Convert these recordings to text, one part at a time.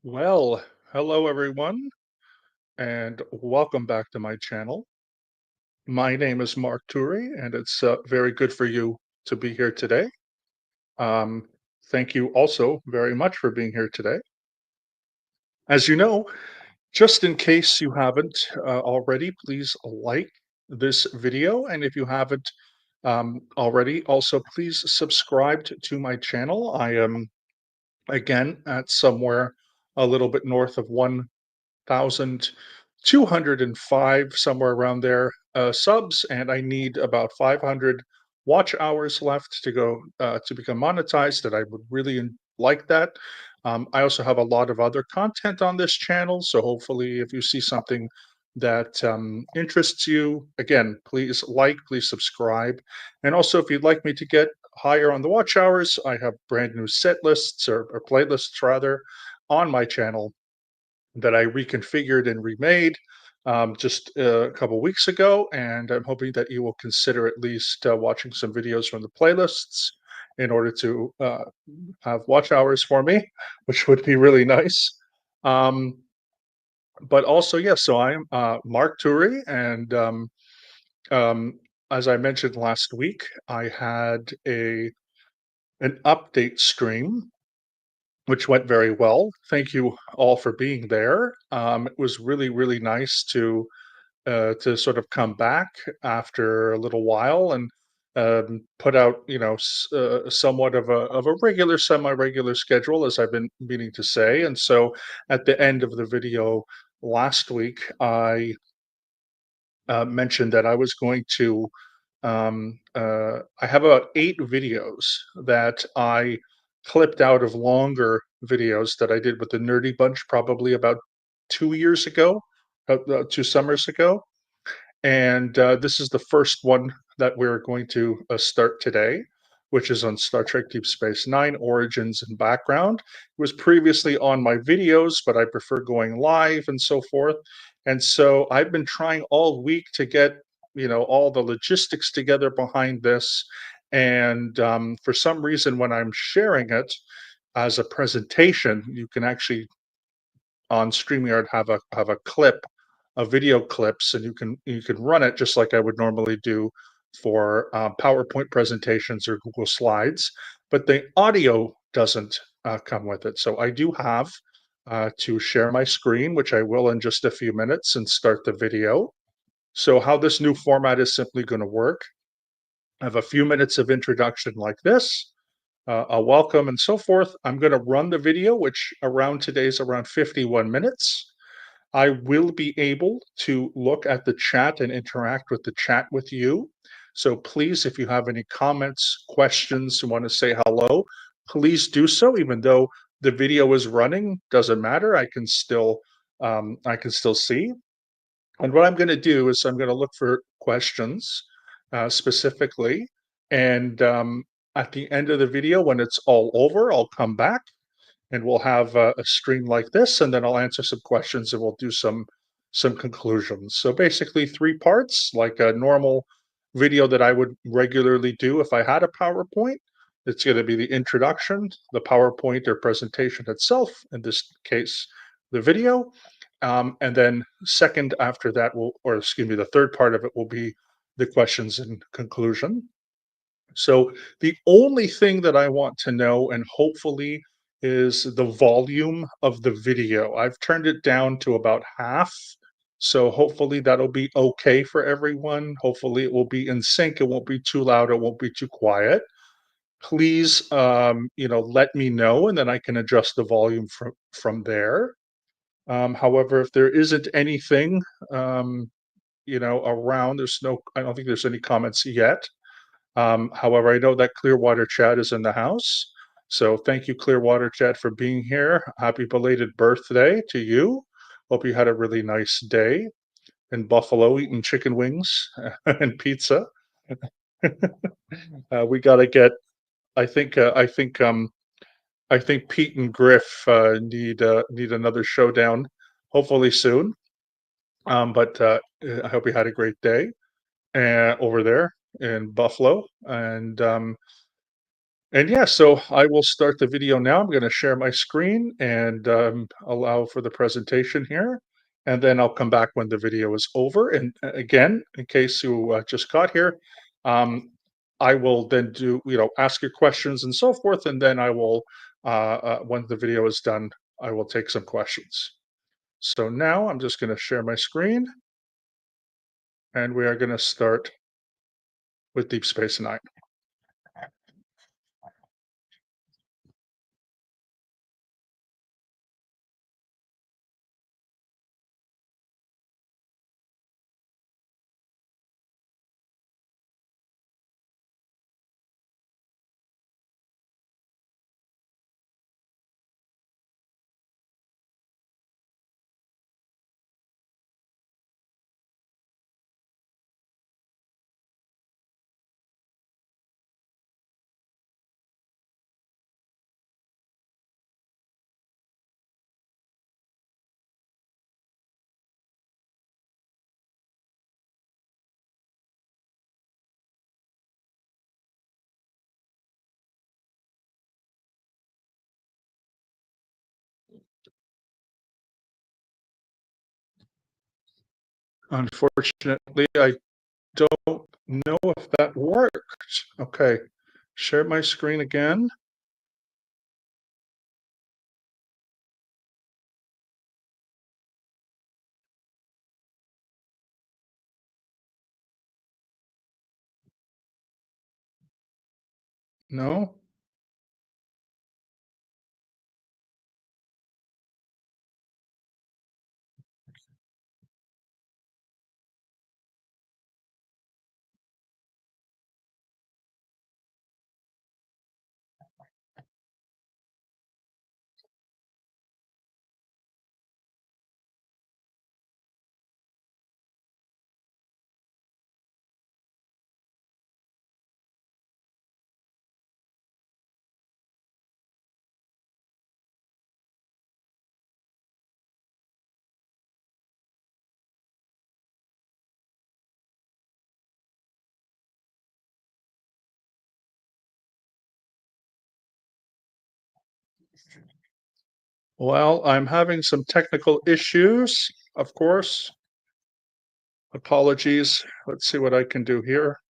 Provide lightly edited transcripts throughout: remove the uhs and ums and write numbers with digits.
Well, hello everyone, and welcome back to my channel. My name is Mark Turi, and it's very good for you to be here today. Um, Thank you also very much for being here today. As you know, just in case you haven't already, please like this video, and if you haven't already, also please subscribe to my channel. I am again at somewhere a little bit north of 1,205, somewhere around there, subs, and I need about 500 watch hours left to go to become monetized. That I would really like that. I also have a lot of other content on this channel, so hopefully, if you see something that interests you, again, please like, please subscribe, and also if you'd like me to get higher on the watch hours, I have brand new set lists or playlists rather on my channel that I reconfigured and remade just a couple weeks ago, and I'm hoping that you will consider at least watching some videos from the playlists in order to have watch hours for me, which would be really nice. Um, but also, yes, so I'm Mark Turi, and um, as I mentioned last week, I had a an update stream which went very well. Thank you all for being there. It was really, really nice to sort of come back after a little while and put out, somewhat of a regular, semi-regular schedule, as I've been meaning to say. And so, at the end of the video last week, I mentioned that I was going to. I have about 8 videos that I clipped out of longer videos that I did with the Nerdy Bunch probably about 2 years ago, 2 summers ago. And this is the first one that we're going to start today, which is on Star Trek Deep Space Nine Origins and Background. It was previously on my videos, but I prefer going live and so forth. And so I've been trying all week to get, all the logistics together behind this. And for some reason, when I'm sharing it as a presentation, you can actually on StreamYard have a clip, a video clips, and you can run it just like I would normally do for PowerPoint presentations or Google Slides, but the audio doesn't come with it. So I do have to share my screen, which I will in just a few minutes, and start the video. So how this new format is simply going to work. I have a few minutes of introduction like this, a welcome and so forth. I'm going to run the video, which around today is around 51 minutes. I will be able to look at the chat and interact with the chat with you. So please, if you have any comments, questions, you want to say hello, please do so. Even though the video is running, doesn't matter. I can still see. And what I'm going to do is I'm going to look for questions specifically, and at the end of the video, when it's all over, I'll come back and we'll have a stream like this, and then I'll answer some questions and we'll do some conclusions. So basically, 3 parts, like a normal video that I would regularly do if I had a PowerPoint. It's going to be the introduction, the PowerPoint or presentation itself, in this case, the video. And then second after that will, or excuse me, the third part of it will be the questions and conclusion. So the only thing that I want to know, and hopefully, is the volume of the video. I've turned it down to about half. So hopefully that'll be okay for everyone. Hopefully it will be in sync. It won't be too loud. It won't be too quiet. Please, let me know, and then I can adjust the volume from there. However, if there isn't anything, around, I don't think there's any comments yet. However, I know that Clearwater Chad is in the house. So thank you, Clearwater Chad, for being here. Happy belated birthday to you. Hope you had a really nice day in Buffalo eating chicken wings and pizza. We got to get, I think, I think Pete and Griff need another showdown, hopefully soon. But I hope you had a great day over there in Buffalo. And And yeah, so I will start the video now. I'm going to share my screen and allow for the presentation here. And then I'll come back when the video is over. And again, in case you just got here, um, I will then do, ask your questions and so forth. And then I will, when the video is done, I will take some questions. So now I'm just going to share my screen and we are going to start with Deep Space Nine. Unfortunately, I don't know if that worked. Okay, share my screen again. No? Well, I'm having some technical issues, of course. Apologies. Let's see what I can do here.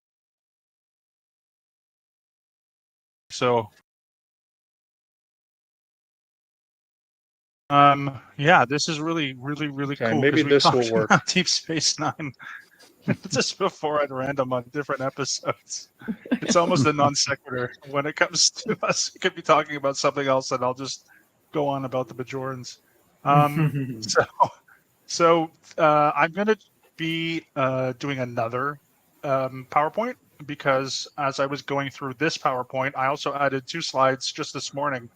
So, yeah, this is really Okay, cool maybe because we this will talked work. about Deep Space Nine just before at random on different episodes. It's almost a non sequitur when it comes to us. We could be talking about something else, and I'll just go on about the Bajorans. So, I'm going to be doing another PowerPoint because as I was going through this PowerPoint, I also added 2 slides just this morning.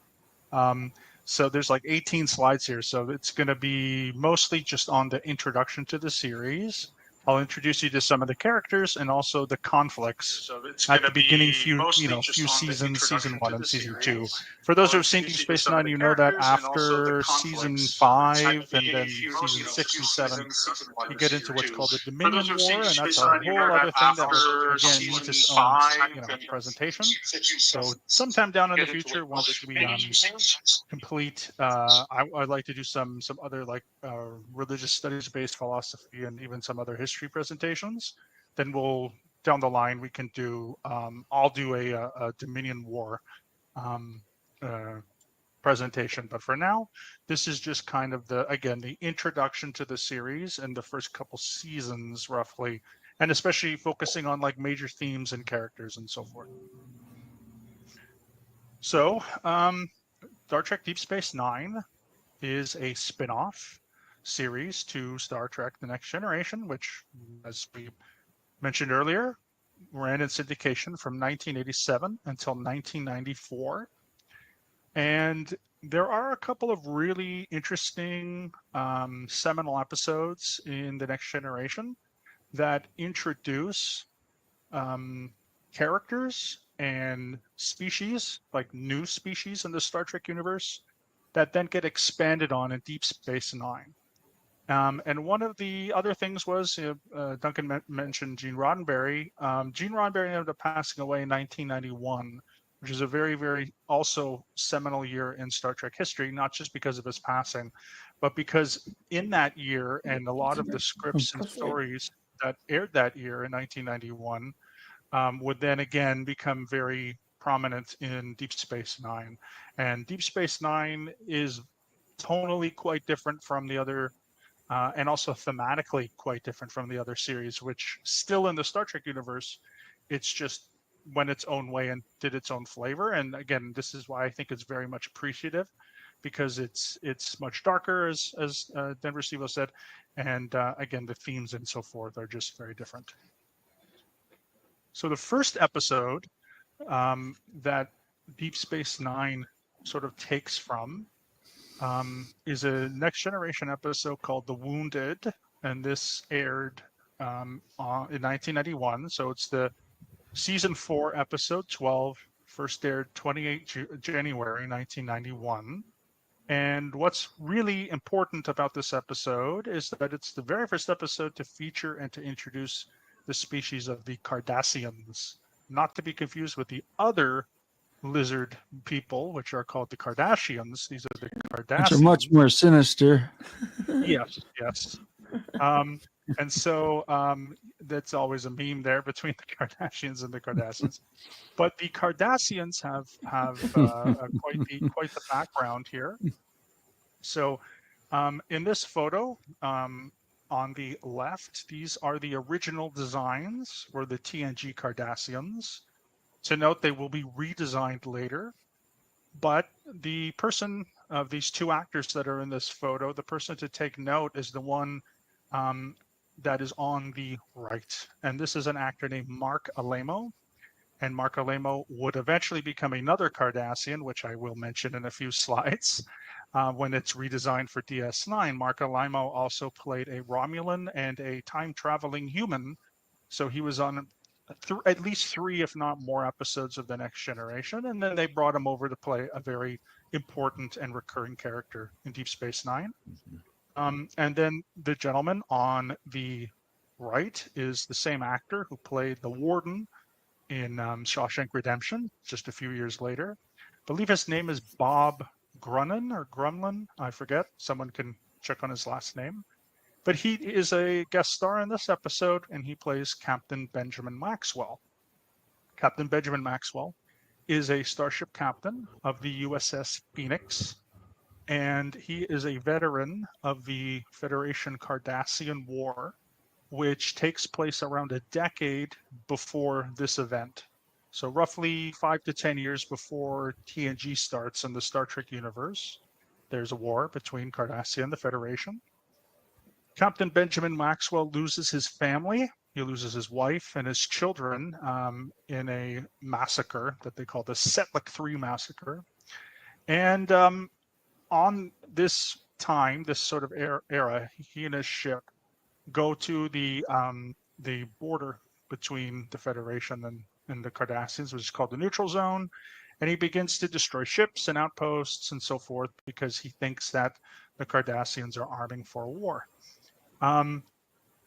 So there's like 18 slides here. So it's going to be mostly just on the introduction to the series. I'll introduce you to some of the characters and also the conflicts at the beginning few seasons, season 1 and season 2. For those who have seen Deep Space Nine, you know that after season 5 and then season 6 and 7, you get into what's called the Dominion War, and that's a whole other thing that would, again, needs its own presentation. So sometime down in the future, once we complete, I'd like to do some other like religious studies based philosophy and even some other history presentations. Then we'll down the line we can do I'll do a Dominion War um, presentation. But for now, this is just kind of the introduction to the series and the first couple seasons roughly, and especially focusing on like major themes and characters and so forth. So Star Trek Deep Space Nine is a spin-off series to Star Trek The Next Generation, which, as we mentioned earlier, ran in syndication from 1987 until 1994. And there are a couple of really interesting seminal episodes in The Next Generation that introduce characters and species, like new species in the Star Trek universe, that then get expanded on in Deep Space Nine. And one of the other things was Duncan mentioned Gene Roddenberry. Gene Roddenberry ended up passing away in 1991, which is a very, very also seminal year in Star Trek history, not just because of his passing, but because in that year and a lot of the scripts and stories that aired that year in 1991 would then again become very prominent in Deep Space Nine. And Deep Space Nine is tonally quite different from the other, and also thematically quite different from the other series, which still in the Star Trek universe, it's just went its own way and did its own flavor. And again, this is why I think it's very much appreciative, because it's much darker, as Denver Stevo said, and again, the themes and so forth are just very different. So the first episode that Deep Space Nine sort of takes from is a Next Generation episode called The Wounded, and this aired in 1991. So it's the season 4, episode 12, first aired 28 January 1991. And what's really important about this episode is that it's the very first episode to feature and to introduce the species of the Cardassians, not to be confused with the other lizard people, which are called the Kardashians. These are the Cardassians. Which are much more sinister. Yes, yes. And so that's always a meme there between the Kardashians and the Cardassians. But the Cardassians have quite the background here. So in this photo, on the left, these are the original designs for the TNG Cardassians. To note, they will be redesigned later. But the person of these two actors that are in this photo, the person to take note is the one that is on the right. And this is an actor named Mark Alemo. And Mark Alemo would eventually become another Cardassian, which I will mention in a few slides. When it's redesigned for DS9, Mark Alemo also played a Romulan and a time-traveling human. So he was on at least 3, if not more, episodes of The Next Generation. And then they brought him over to play a very important and recurring character in Deep Space Nine. And then the gentleman on the right is the same actor who played the Warden in Shawshank Redemption just a few years later. I believe his name is Bob Grunin or Grumlin. I forget. Someone can check on his last name. But he is a guest star in this episode, and he plays Captain Benjamin Maxwell. Captain Benjamin Maxwell is a starship captain of the USS Phoenix, and he is a veteran of the Federation Cardassian War, which takes place around a decade before this event. So roughly 5 to 10 years before TNG starts in the Star Trek universe, there's a war between Cardassia and the Federation. Captain Benjamin Maxwell loses his family. He loses his wife and his children in a massacre that they call the Setlik III massacre. And on this time, this sort of era, he and his ship go to the border between the Federation and the Cardassians, which is called the Neutral Zone. And he begins to destroy ships and outposts and so forth because he thinks that the Cardassians are arming for a war.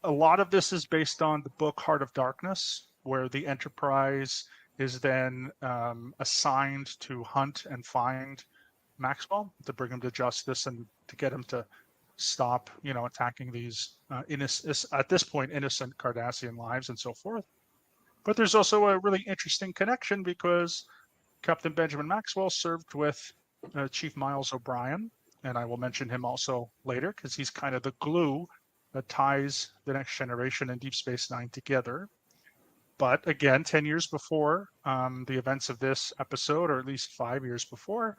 A lot of this is based on the book Heart of Darkness, where the Enterprise is then assigned to hunt and find Maxwell to bring him to justice and to get him to stop, attacking these at this point innocent Cardassian lives and so forth. But there's also a really interesting connection because Captain Benjamin Maxwell served with Chief Miles O'Brien, and I will mention him also later because he's kind of the glue that ties the Next Generation and Deep Space Nine together. But again, 10 years before the events of this episode, or at least 5 years before,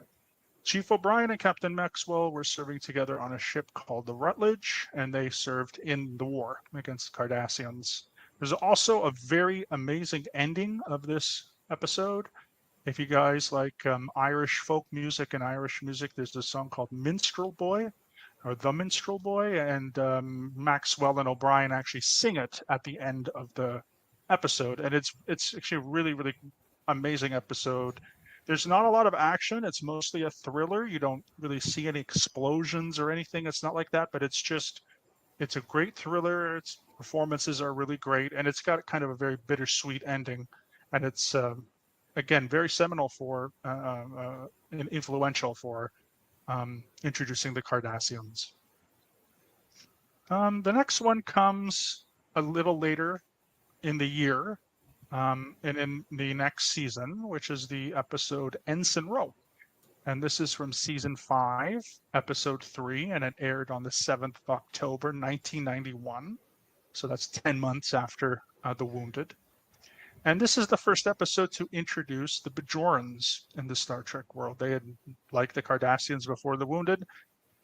Chief O'Brien and Captain Maxwell were serving together on a ship called the Rutledge, and they served in the war against Cardassians. There's also a very amazing ending of this episode. If you guys like Irish folk music and Irish music, there's this song called Minstrel Boy, or The Minstrel Boy, and Maxwell and O'Brien actually sing it at the end of the episode, and it's actually a really, really amazing episode. There's not a lot of action. It's mostly a thriller. You don't really see any explosions or anything. It's not like that, but it's a great thriller. Its performances are really great, and it's got kind of a very bittersweet ending. And it's again, very seminal for and influential for introducing the Cardassians. The next one comes a little later in the year, and in the next season, which is the episode Ensign Ro. And this is from season 5, episode 3, and it aired on the 7th of October, 1991. So that's 10 months after The Wounded. And this is the first episode to introduce the Bajorans in the Star Trek world. They had, like the Cardassians before The Wounded,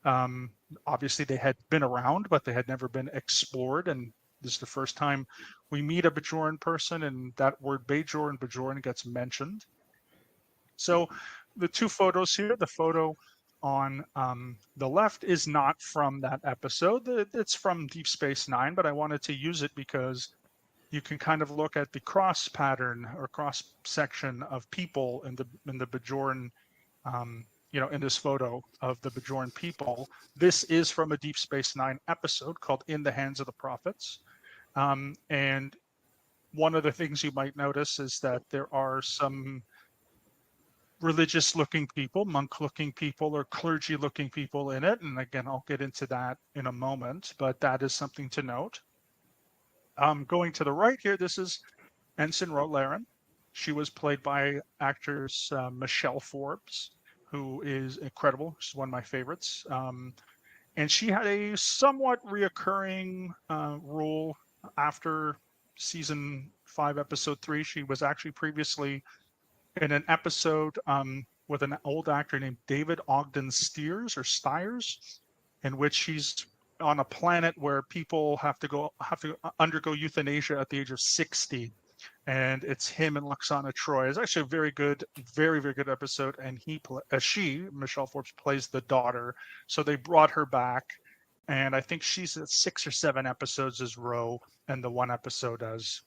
obviously they had been around, but they had never been explored. And this is the first time we meet a Bajoran person, and that word Bajoran gets mentioned. So the two photos here, the photo on the left is not from that episode. It's from Deep Space Nine, but I wanted to use it because you can kind of look at the cross pattern or cross section of people in the Bajoran, in this photo of the Bajoran people. This is from a Deep Space Nine episode called In the Hands of the Prophets. And one of the things you might notice is that there are some religious looking people, monk looking people, or clergy looking people in it. And again, I'll get into that in a moment, but that is something to note. Going to the right here, this is Ensign Ro Laren. She was played by actress Michelle Forbes, who is incredible. She's one of my favorites. And she had a somewhat reoccurring role after season 5, episode 3. She was actually previously in an episode with an old actor named David Ogden Stiers, in which he's on a planet where people have to undergo euthanasia at the age of 60, and it's him and Lwaxana Troi. It's actually a very good, very, very good episode, and Michelle Forbes, plays the daughter. So they brought her back, and I think she's at 6 or 7 episodes as Ro, and the 1 episode as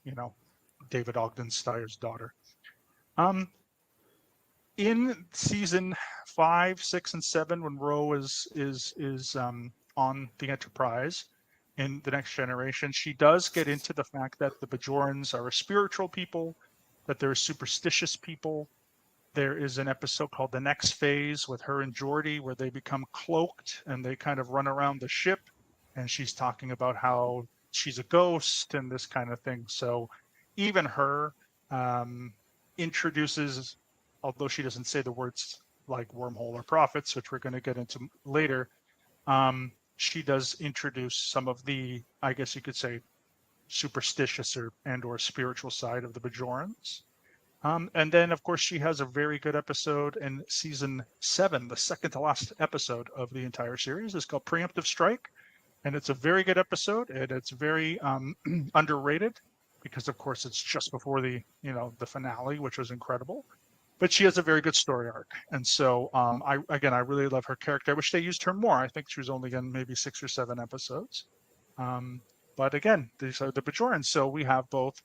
David Ogden Stiers' daughter. In season 5, 6, and 7, when Ro is on the Enterprise in The Next Generation, she does get into the fact that the Bajorans are a spiritual people, that they're a superstitious people. There is an episode called The Next Phase with her and Geordi, where they become cloaked and they kind of run around the ship, and she's talking about how she's a ghost and this kind of thing. So even her introduces, although she doesn't say the words like wormhole or prophets, which we're going to get into later, she does introduce some of the, I guess you could say, superstitious or spiritual side of the Bajorans. And then, of course, she has a very good episode in season 7, the second to last episode of the entire series. It's called Preemptive Strike, and it's a very good episode, and it's very underrated because, of course, it's just before the finale, which was incredible. But she has a very good story arc, and so I really love her character. I wish they used her more. I think she was only in maybe 6 or 7 episodes. But again, these are the Bajorans. So we have both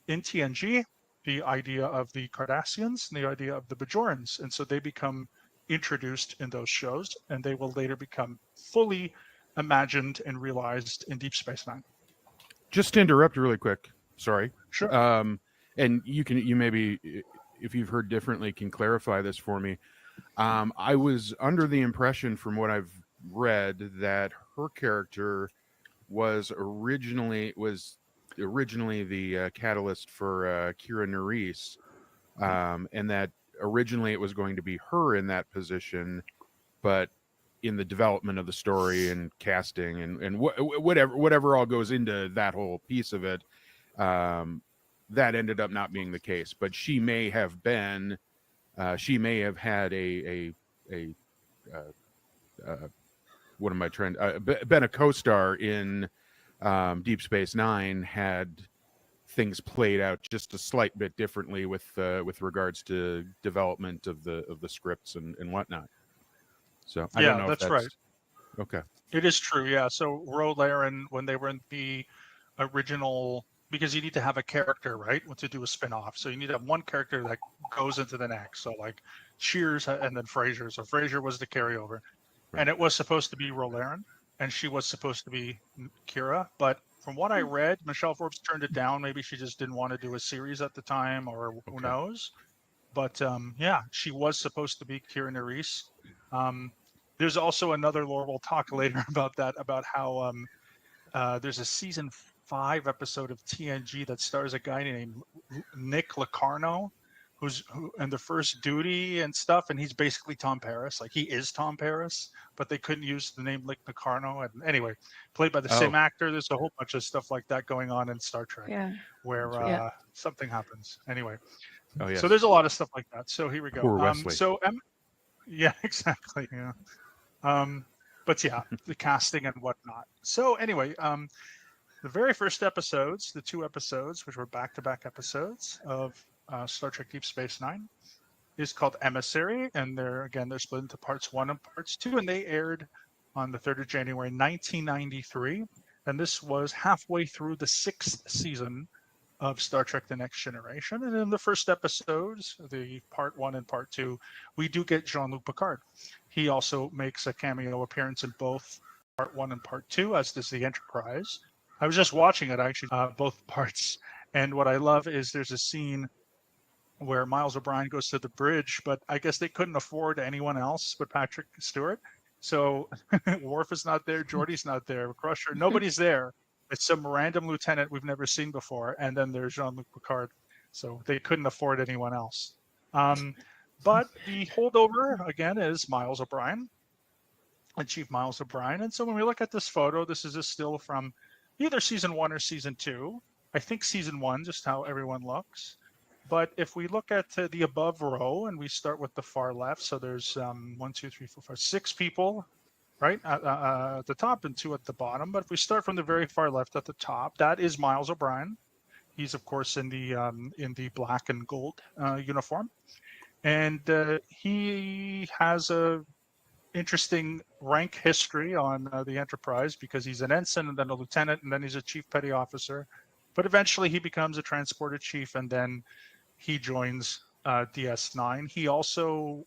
in TNG the idea of the Cardassians and the idea of the Bajorans, and so they become introduced in those shows, and they will later become fully imagined and realized in Deep Space Nine. Just to interrupt really quick, sorry. Sure. And you maybe, if you've heard differently, can clarify this for me. I was under the impression from what I've read that her character was originally the catalyst for Kira Nerys, and that originally it was going to be her in that position, but in the development of the story and casting and whatever all goes into that whole piece of it, that ended up not being the case. But she may have been, she may have had what am I trying? Been a co-star in Deep Space Nine, had things played out just a slight bit differently with regards to development of the scripts and whatnot. So I don't know if that's right. Okay. It is true, yeah. So Ro Laren, when they were in the original, because you need to have a character, right, to do a spin-off. So you need to have one character that goes into the next. So like Shears and then Frasier. So Frasier was the carryover. Right. And it was supposed to be Ro Laren, and she was supposed to be Kira, but from what I read, Michelle Forbes turned it down. Maybe she just didn't want to do a series at the time, or who Okay. knows. But yeah, she was supposed to be Kira Nerys. There's also another lore. We'll talk later about that, about how there's a season 5 episode of TNG that stars a guy named Nick Locarno, who in the first duty and stuff, and he's basically Tom Paris. Like, he is Tom Paris, but they couldn't use the name Nick Locarno. And anyway, played by the same actor. There's a whole bunch of stuff like that going on in Star Trek, where That's right. something happens. Anyway, Oh yes. so there's a lot of stuff like that. So here we go. Poor Wesley. Yeah, exactly. Yeah. But yeah, the casting and whatnot. So anyway, the very first episodes, the 2 episodes, which were back-to-back episodes of Star Trek Deep Space Nine, is called Emissary, and they're split into parts 1 and parts 2, and they aired on the 3rd of January 1993, and this was halfway through the 6th season of Star Trek The Next Generation. And in the first episodes, the part 1 and part 2, we do get Jean-Luc Picard. He also makes a cameo appearance in both part 1 and part 2, as does the Enterprise. I was just watching it, actually, both parts. And what I love is there's a scene where Miles O'Brien goes to the bridge, but I guess they couldn't afford anyone else but Patrick Stewart. So Worf is not there, Geordi's not there, Crusher, nobody's there. It's some random lieutenant we've never seen before, and then there's Jean-Luc Picard. So they couldn't afford anyone else. But the holdover, again, is Miles O'Brien, and Chief Miles O'Brien. And so when we look at this photo, this is a still from either season 1 or season 2. I think season 1, just how everyone looks. But if we look at the above row, and we start with the far left, so there's 1, 2, 3, 4, 5, 6 people, right, at the top and 2 at the bottom. But if we start from the very far left at the top, that is Miles O'Brien. He's, of course, in the black and gold uniform, and he has a interesting rank history on the Enterprise, because he's an ensign and then a lieutenant and then he's a chief petty officer. But eventually he becomes a transporter chief, and then he joins DS9. He also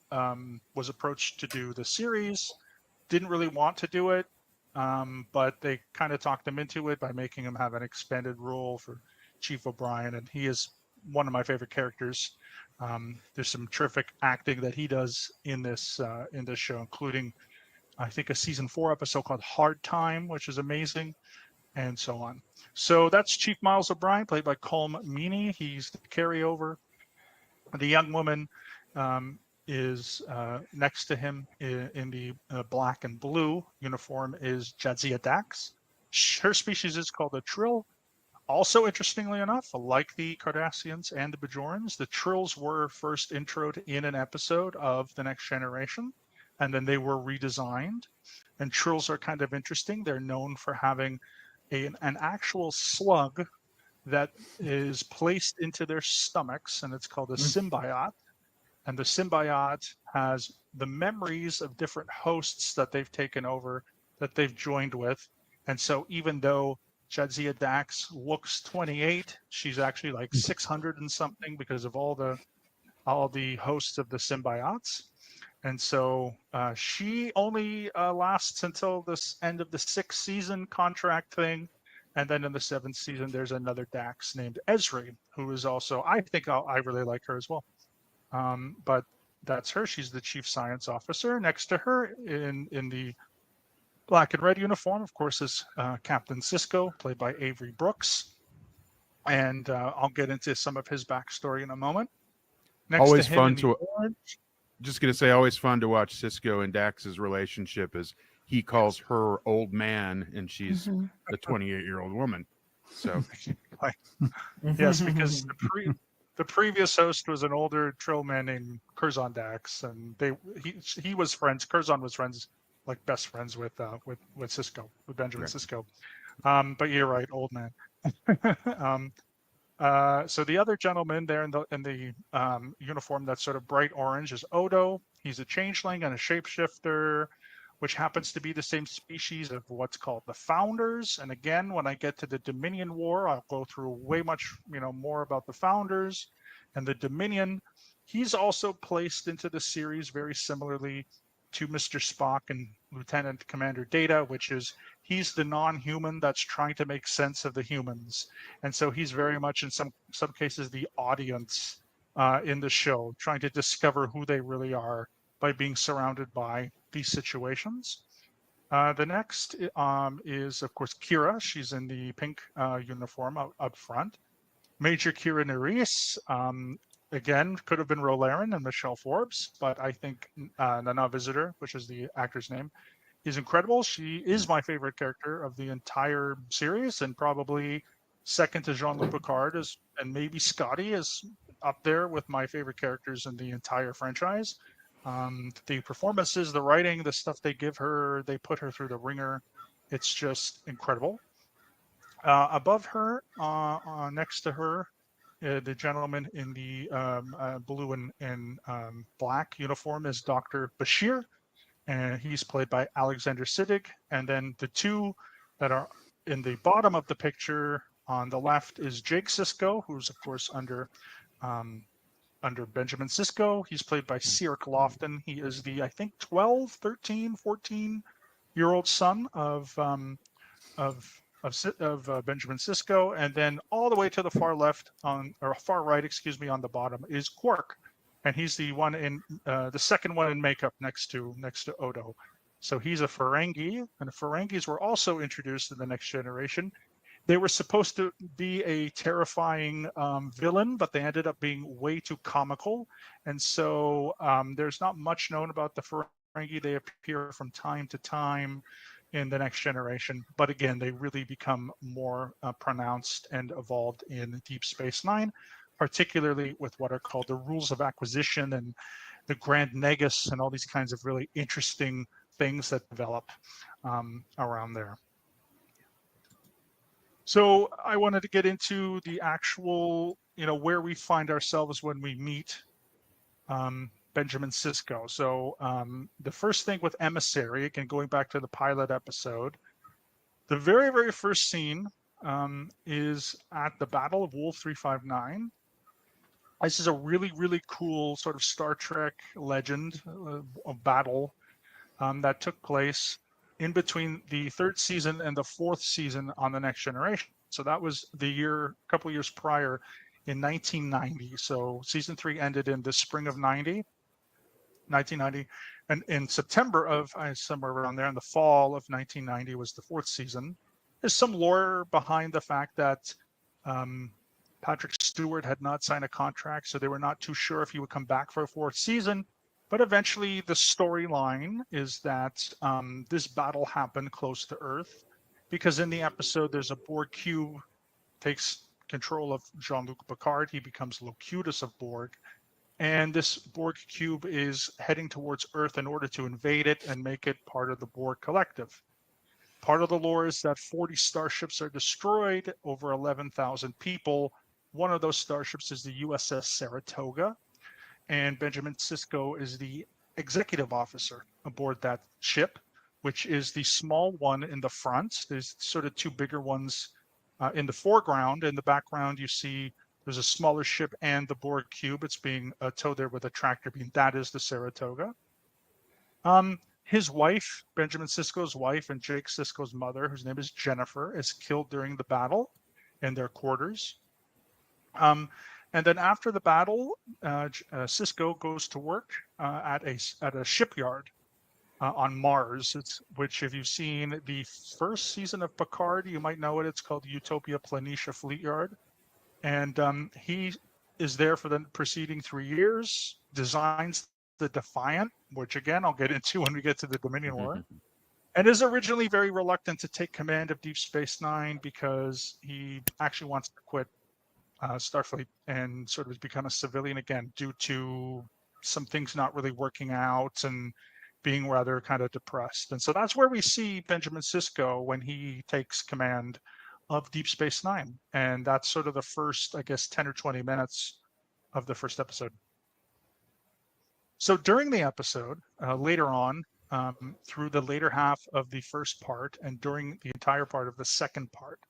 was approached to do the series, didn't really want to do it, but they kind of talked him into it by making him have an expanded role for Chief O'Brien, and he is one of my favorite characters. There's some terrific acting that he does in this show, including, I think, a season 4 episode called Hard Time, which is amazing, and so on. So that's Chief Miles O'Brien, played by Colm Meaney. He's the carryover. The young woman is next to him in the black and blue uniform is Jadzia Dax. Her species is called a Trill. Also, interestingly enough, like the Cardassians and the Bajorans, the Trills were first introed in an episode of The Next Generation, and then they were redesigned. And Trills are kind of interesting. They're known for having an actual slug that is placed into their stomachs, and it's called a symbiote. And the symbiote has the memories of different hosts that they've taken over, that they've joined with. And so even though Jadzia Dax looks 28, she's actually like 600 and something, because of all the hosts of the symbiotes. And so she only lasts until this end of the 6th season contract thing. And then in the 7th season, there's another Dax named Ezri, who is also, I think I really like her as well. But that's her. She's the chief science officer. Next to her in the black and red uniform, of course, is Captain Sisko, played by Avery Brooks. And I'll get into some of his backstory in a moment. Next Always to him fun in the to orange, just going to say, always fun to watch Cisco and Dax's relationship, as he calls her old man and she's a 28-year-old woman. So yes, because the previous host was an older Trill man named Curzon Dax, and he was friends. Curzon was friends, like best friends with Sisko, with Benjamin Right. Sisko. But you're right, old man. So the other gentleman there in the uniform that's sort of bright orange is Odo. He's a changeling and a shapeshifter, which happens to be the same species of what's called the Founders. And again, when I get to the Dominion War, I'll go through way much more about the Founders and the Dominion. He's also placed into the series very similarly to Mr. Spock and Lieutenant Commander Data, which is he's the non-human that's trying to make sense of the humans, and so he's very much in some cases the audience in the show, trying to discover who they really are by being surrounded by these situations. The next is, of course, Kira. She's in the pink uniform up front. Major Kira Nerys, again, could have been Rolaren and Michelle Forbes, but I think Nana Visitor, which is the actor's name, is incredible. She is my favorite character of the entire series, and probably second to Jean-Luc Picard, and maybe Scotty is up there with my favorite characters in the entire franchise. The performances, the writing, the stuff they give her, they put her through the ringer. It's just incredible. Above her, next to her, the gentleman in the blue and black uniform is Dr. Bashir, and he's played by Alexander Siddig. And then the two that are in the bottom of the picture on the left is Jake Sisko, who's of course under Benjamin Sisko. He's played by Cyril Lofton. He is the, I think, 12, 13, 14-year-old son of Benjamin Sisko. And then all the way to the far left or far right, excuse me, on the bottom is Quark, and he's the one in the second one in makeup next to Odo. So he's a Ferengi, and the Ferengis were also introduced in the Next Generation. They were supposed to be a terrifying villain, but they ended up being way too comical. And so there's not much known about the Ferengi. They appear from time to time in the Next Generation, but again, they really become more pronounced and evolved in Deep Space Nine, particularly with what are called the rules of acquisition and the Grand Negus and all these kinds of really interesting things that develop around there. So I wanted to get into the actual, where we find ourselves when we meet Benjamin Sisko. So the first thing with Emissary, again, going back to the pilot episode, the very, very first scene is at the Battle of Wolf 359. This is a really, really cool sort of Star Trek legend of battle that took place in between the third season and the fourth season on the Next Generation. So that was a couple years prior in 1990. So season 3 ended in the spring of 1990. And in September of, somewhere around there, in the fall of 1990 was the fourth season. There's some lore behind the fact that Patrick Stewart had not signed a contract, so they were not too sure if he would come back for a fourth season. But eventually the storyline is that this battle happened close to Earth, because in the episode there's a Borg cube takes control of Jean-Luc Picard. He becomes Locutus of Borg. And this Borg cube is heading towards Earth in order to invade it and make it part of the Borg collective. Part of the lore is that 40 starships are destroyed, over 11,000 people. One of those starships is the USS Saratoga, and Benjamin Sisko is the executive officer aboard that ship, which is the small one in the front. There's sort of two bigger ones in the foreground. In the background, you see there's a smaller ship and the Borg cube. It's being towed there with a tractor beam. That is the Saratoga. His wife, Benjamin Sisko's wife, and Jake Sisko's mother, whose name is Jennifer, is killed during the battle in their quarters. And then after the battle, Sisko goes to work at a shipyard on Mars, which if you've seen the first season of Picard, you might know it. It's called Utopia Planitia Fleet Yard. And he is there for the preceding 3 years, designs the Defiant, which again, I'll get into when we get to the Dominion War, and is originally very reluctant to take command of Deep Space Nine because he actually wants to quit Starfleet and sort of become a civilian again due to some things not really working out and being rather kind of depressed. And so that's where we see Benjamin Sisko when he takes command of Deep Space Nine. And that's sort of the first, I guess, 10 or 20 minutes of the first episode. So during the episode, later on, through the later half of the first part and during the entire part of the second part,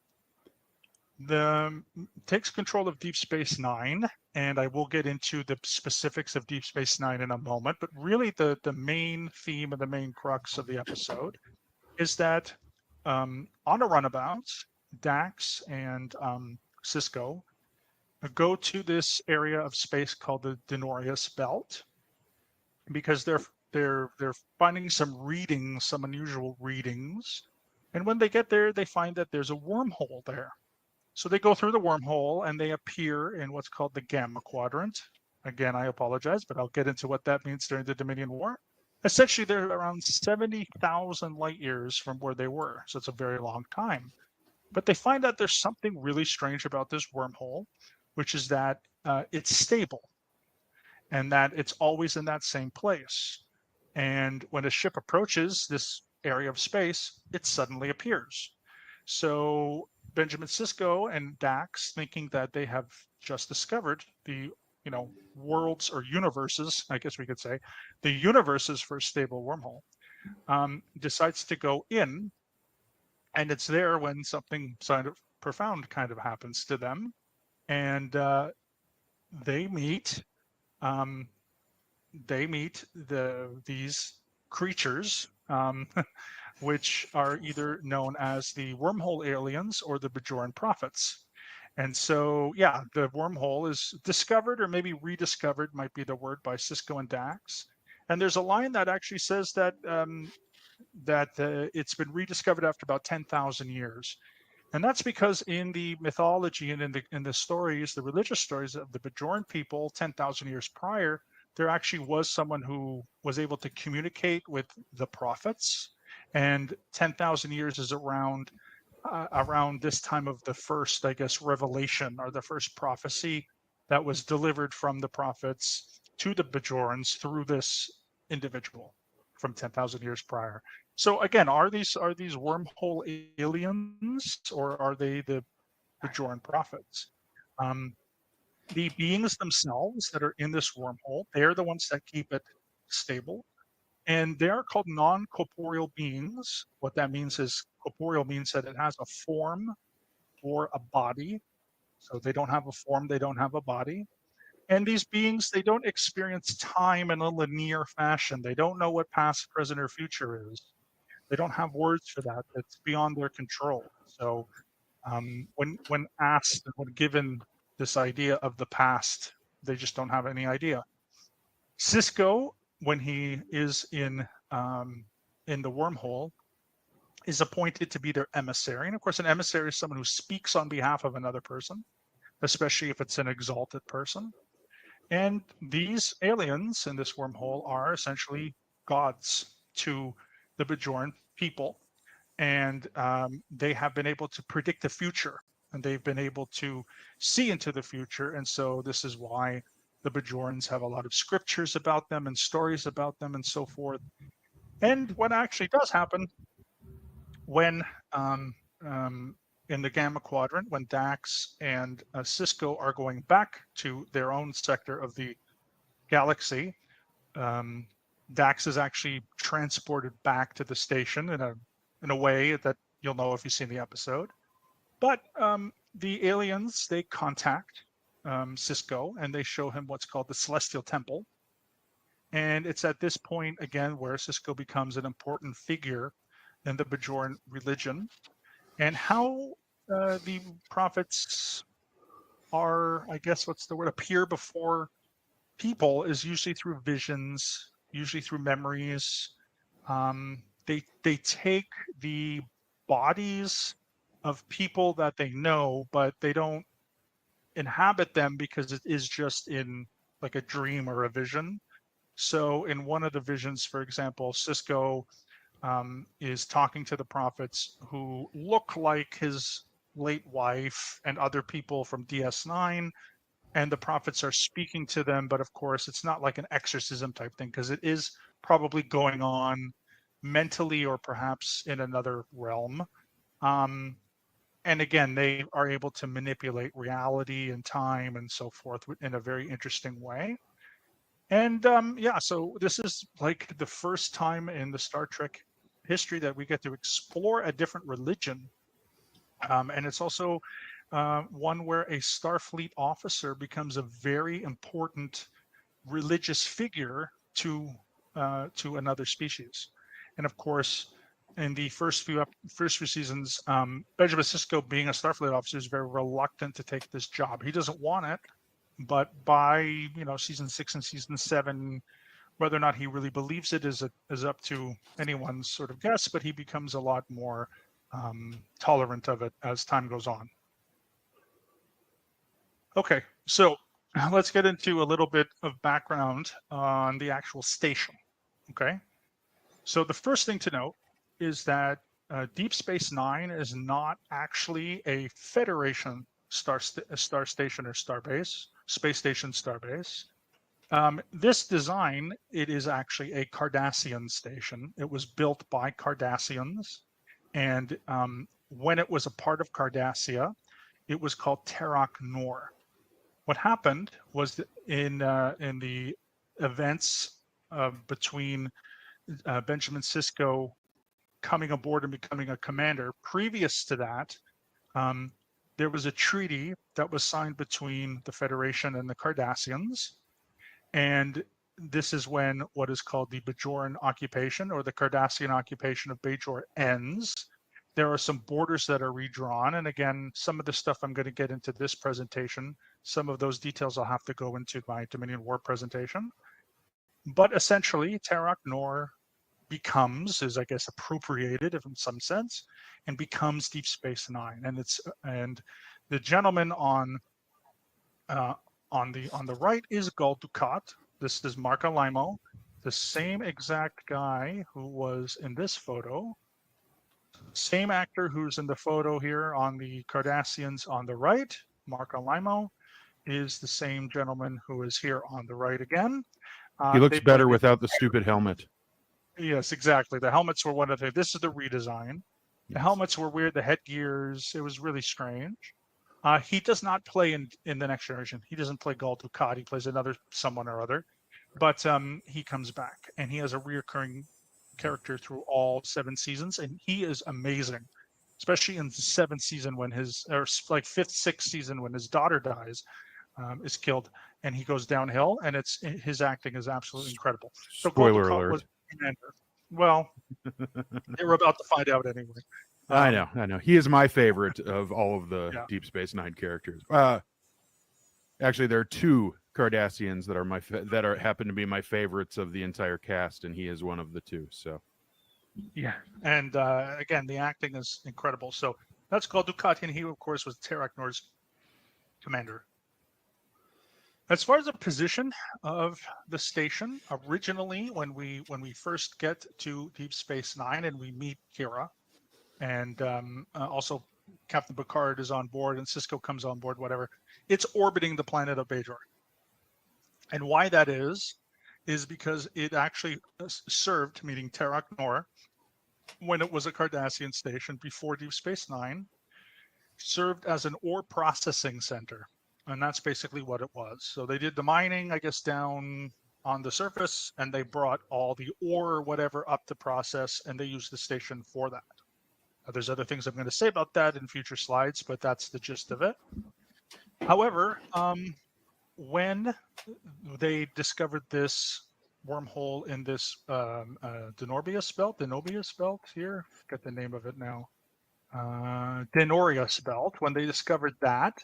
takes control of Deep Space Nine, and I will get into the specifics of Deep Space Nine in a moment. But really, the main theme and the main crux of the episode is that on a runabout, Dax and Cisco go to this area of space called the Denorius Belt because they're finding some readings, some unusual readings, and when they get there, they find that there's a wormhole there. So they go through the wormhole and they appear in what's called the Gamma Quadrant. Again, I apologize, but I'll get into what that means during the Dominion War. Essentially, they're around 70,000 light years from where they were, so it's a very long time. But they find out there's something really strange about this wormhole, which is that it's stable and that it's always in that same place. And when a ship approaches this area of space, it suddenly appears. So Benjamin Sisko and Dax, thinking that they have just discovered the worlds or universes, I guess we could say, the universe's first stable wormhole, decides to go in, and it's there when something kind of profound kind of happens to them, and they meet these creatures, which are either known as the wormhole aliens or the Bajoran prophets. And so, yeah, the wormhole is discovered, or maybe rediscovered might be the word, by Cisco and Dax. And there's a line that actually says that it's been rediscovered after about 10,000 years. And that's because in the mythology and in the stories, the religious stories of the Bajoran people 10,000 years prior, there actually was someone who was able to communicate with the prophets. And 10,000 years is around this time of the first, I guess, revelation or the first prophecy that was delivered from the prophets to the Bajorans through this individual from 10,000 years prior. So again, are these wormhole aliens, or are they the Bajoran prophets? The beings themselves that are in this wormhole, they're the ones that keep it stable. And they are called non-corporeal beings. What that means is corporeal means that it has a form or a body. So they don't have a form, they don't have a body. And these beings, they don't experience time in a linear fashion. They don't know what past, present, or future is. They don't have words for that. It's beyond their control. So when asked, when given this idea of the past, they just don't have any idea. Cisco, when he is in the wormhole, is appointed to be their emissary. And of course, an emissary is someone who speaks on behalf of another person, especially if it's an exalted person. And these aliens in this wormhole are essentially gods to the Bajoran people. And they have been able to predict the future, and they've been able to see into the future. And so this is why the Bajorans have a lot of scriptures about them and stories about them and so forth. And what actually does happen when in the Gamma Quadrant, when Dax and Cisco are going back to their own sector of the galaxy, Dax is actually transported back to the station in a way that you'll know if you've seen the episode. But the aliens, they contact Cisco, and they show him what's called the Celestial Temple. And it's at this point, again, where Cisco becomes an important figure in the Bajoran religion. And how the prophets are, I guess, what's the word, appear before people is usually through visions, usually through memories. They take the bodies of people that they know, but they don't inhabit them because it is just in like a dream or a vision. So in one of the visions, for example, Cisco is talking to the prophets who look like his late wife and other people from DS9, and the prophets are speaking to them, but of course it's not like an exorcism type thing, because it is probably going on mentally or perhaps in another realm. And again, they are able to manipulate reality and time and so forth in a very interesting way. And yeah, so this is like the first time in the Star Trek history that we get to explore a different religion. And it's also one where a Starfleet officer becomes a very important religious figure to another species. And of course, in the first few seasons, Benjamin Sisko, being a Starfleet officer, is very reluctant to take this job. He doesn't want it, but by season 6 and season 7, whether or not he really believes it is up to anyone's sort of guess. But he becomes a lot more tolerant of it as time goes on. Okay, so let's get into a little bit of background on the actual station. Okay, so the first thing to note is that Deep Space Nine is not actually a Federation star station or starbase, space station starbase. This design, it is actually a Cardassian station. It was built by Cardassians, and when it was a part of Cardassia, it was called Terok Nor. What happened was that in the events between Benjamin Sisko coming aboard and becoming a commander, previous to that, there was a treaty that was signed between the Federation and the Cardassians. And this is when what is called the Bajoran occupation, or the Cardassian occupation of Bajor, ends. There are some borders that are redrawn. And again, some of the stuff I'm going to get into this presentation, some of those details I'll have to go into my Dominion War presentation. But essentially, Terok Nor is, I guess, appropriated in some sense, and becomes Deep Space Nine. And the gentleman on the right is Gul Dukat. This is Marc Alaimo, the same exact guy who was in this photo. Same actor who's in the photo here on the Cardassians on the right. Marc Alaimo is the same gentleman who is here on the right again. He looks better without the stupid helmet. Yes, exactly. The helmets were one of the. This is the redesign. The helmets were weird. The headgears, it was really strange. He does not play in the Next Generation. He doesn't play Gul Dukat. He plays someone or other. But he comes back, and he has a reoccurring character through all 7 seasons, and he is amazing, especially in the 7th season when like 5th, 6th season when his daughter dies, is killed, and he goes downhill, and his acting is absolutely incredible. So Spoiler alert. Well, they were about to find out anyway. I know. He is my favorite of all of the Deep Space Nine characters. Actually, there are 2 Cardassians that happen to be my favorites of the entire cast, and he is one of the 2. So, yeah, and again, the acting is incredible. So that's Gul Dukat, and he, of course, was Terok Nor's commander. As far as the position of the station, originally, when we first get to Deep Space Nine and we meet Kira, and also Captain Picard is on board and Sisko comes on board, whatever, it's orbiting the planet of Bajor. And why that is because it actually served, meaning Terok Nor, when it was a Cardassian station before Deep Space Nine, served as an ore processing center. And that's basically what it was. So they did the mining, I guess, down on the surface, and they brought all the ore or whatever up to process, and they used the station for that. There's other things I'm going to say about that in future slides, but that's the gist of it. However, when they discovered this wormhole in this Denorius belt here, get the name of it now, Denorius belt, when they discovered that,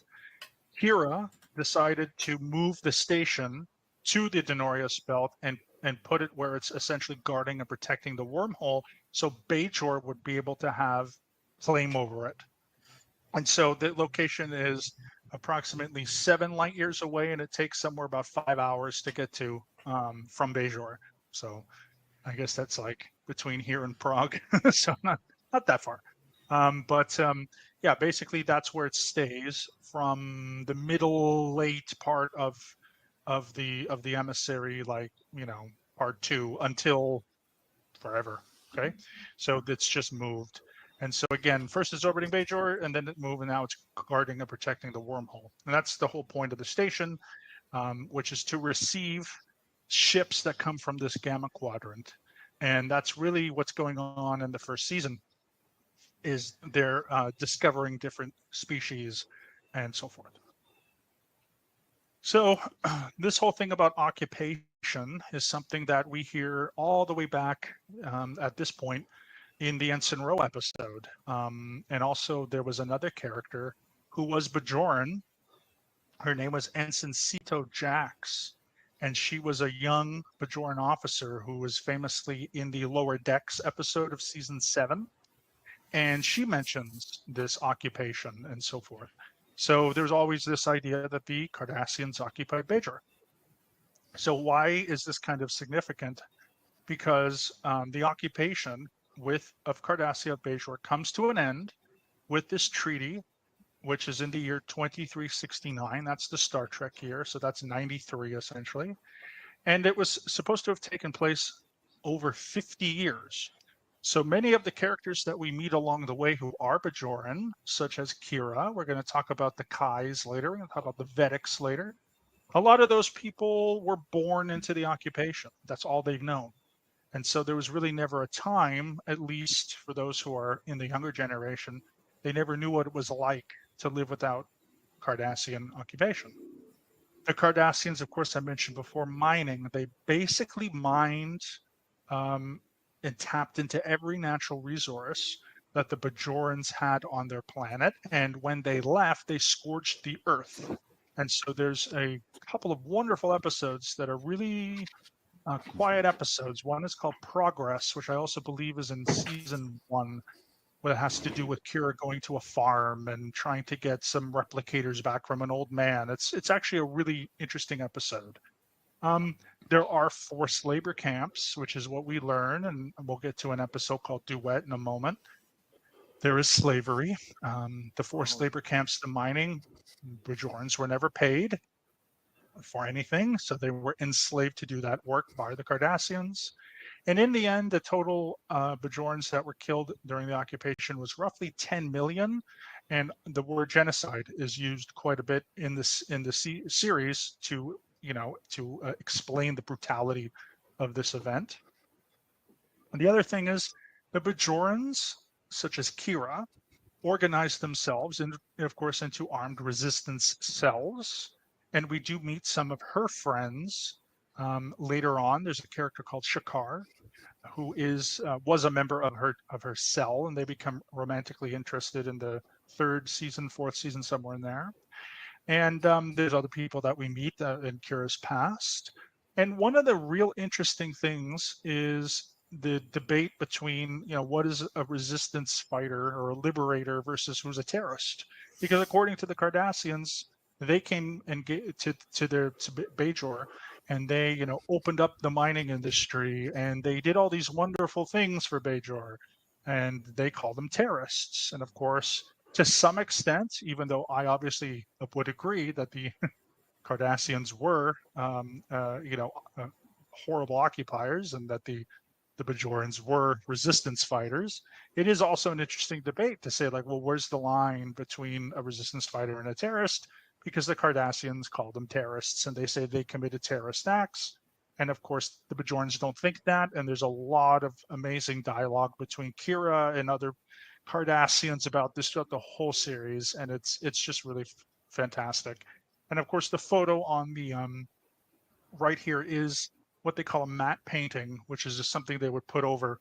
Kira decided to move the station to the Denorius belt and put it where it's essentially guarding and protecting the wormhole, so Bajor would be able to have claim over it. And so the location is approximately 7 light years away, and it takes somewhere about 5 hours to get to from Bajor. So I guess that's like between here and Prague, so not that far. Yeah, basically that's where it stays from the late part of the emissary, like, part 2 until forever. Okay, so it's just moved. And so again, first it's orbiting Bajor, and then it moved, and now it's guarding and protecting the wormhole. And that's the whole point of the station, which is to receive ships that come from this Gamma Quadrant. And that's really what's going on in the first season, is they're discovering different species and so forth. So this whole thing about occupation is something that we hear all the way back at this point in the Ensign Row episode. And also there was another character who was Bajoran. Her name was Ensign Sito Jax, and she was a young Bajoran officer who was famously in the Lower Decks episode of season 7. And she mentions this occupation and so forth. So there's always this idea that the Cardassians occupied Bajor. So why is this kind of significant? Because the occupation of Cardassia of Bajor comes to an end with this treaty, which is in the year 2369. That's the Star Trek year, so that's 93 essentially. And it was supposed to have taken place over 50 years. So many of the characters that we meet along the way who are Bajoran, such as Kira, we're going to talk about the Kais later, we're going to talk about the Vedics later. A lot of those people were born into the occupation. That's all they've known. And so there was really never a time, at least for those who are in the younger generation, they never knew what it was like to live without Cardassian occupation. The Cardassians, of course, I mentioned before, mining. They basically mined and tapped into every natural resource that the Bajorans had on their planet. And when they left, they scorched the earth. And so there's a couple of wonderful episodes that are really quiet episodes. One is called Progress, which I also believe is in season 1, where it has to do with Kira going to a farm and trying to get some replicators back from an old man. It's actually a really interesting episode. There are forced labor camps, which is what we learn, and we'll get to an episode called Duet in a moment. There is slavery. The forced labor camps, the mining, Bajorans were never paid for anything, so they were enslaved to do that work by the Cardassians. And in the end, the total Bajorans that were killed during the occupation was roughly 10 million. And the word genocide is used quite a bit in the series to explain the brutality of this event. And the other thing is the Bajorans, such as Kira, organized themselves, of course, into armed resistance cells. And we do meet some of her friends later on. There's a character called Shakar, who was a member of her cell, and they become romantically interested in the 3rd season, 4th season, somewhere in there. And there's other people that we meet in Kira's past. And one of the real interesting things is the debate between, what is a resistance fighter or a liberator versus who's a terrorist? Because according to the Cardassians, they came and to Bajor, and they, opened up the mining industry, and they did all these wonderful things for Bajor, and they call them terrorists. And of course, to some extent, even though I obviously would agree that the Cardassians were, horrible occupiers, and that the Bajorans were resistance fighters, it is also an interesting debate to say, like, well, where's the line between a resistance fighter and a terrorist? Because the Cardassians call them terrorists, and they say they committed terrorist acts. And of course, the Bajorans don't think that. And there's a lot of amazing dialogue between Kira and other Cardassians about this throughout the whole series, and it's just really fantastic. And of course, the photo on the right here is what they call a matte painting, which is just something they would put over